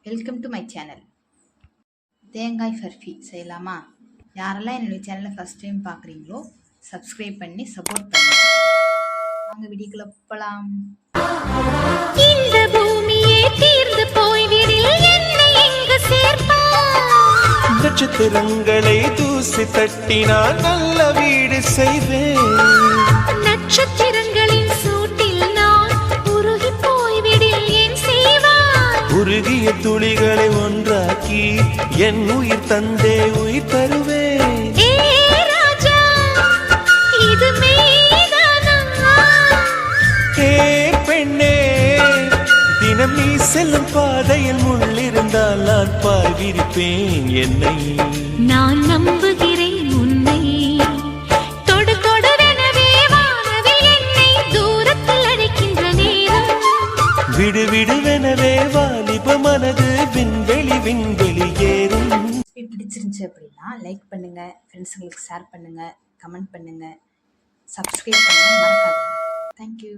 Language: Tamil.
Welcome to my channel. தேங்காய் பர்ஃபி செய்யலாமா? யாரெல்லாம் என்னுடைய சேனலை ஃபஸ்ட் டைம் பார்க்குறீங்களோ சப்ஸ்கிரைப் பண்ணி சப்போர்ட் பண்ணுங்க. வாங்க வீடியோக்குள்ள போகலாம். இந்த பூமியே தீர்ந்து போய்விடில் என்னை எங்கு சேர்ப்பாய்? நட்சத்திரங்களை தூசி தட்டினால் நல்ல வீடு செய்வேன். நட்சத்திரங்களின் சூட்டில் நான் உருகி போய்விடில் என் செய்வாய்? உருகிய துளிகளை ஒன்றாக்கி என் உயிர் தந்தே உயிர் தருவேன். ஏ ராஜா, இது மெய்தானா? ஏ பெண்ணே, தினம் நீ செல்லும் பாதையில் முள்ளிருந்தால் நான் பாய் விரிப்பேன். என்னை நான் நம்புகிறேன் உன்னை. தொடு தொடரெனவே வானவில் என்னை தூரத்தில் அழைக்கின்ற நேரம். விடு விடுவெனவே வாலிப மனது விண்வெளி ஏறும். பிடிச்சிருந்துச்சு அப்படின்னா லைக் பண்ணுங்க, ஃப்ரெண்ட்ஸுங்களுக்கு ஷேர் பண்ணுங்க, கமெண்ட் பண்ணுங்க, சப்ஸ்கிரைப் பண்ணுங்க மறக்காதீங்க. தேங்க்யூ.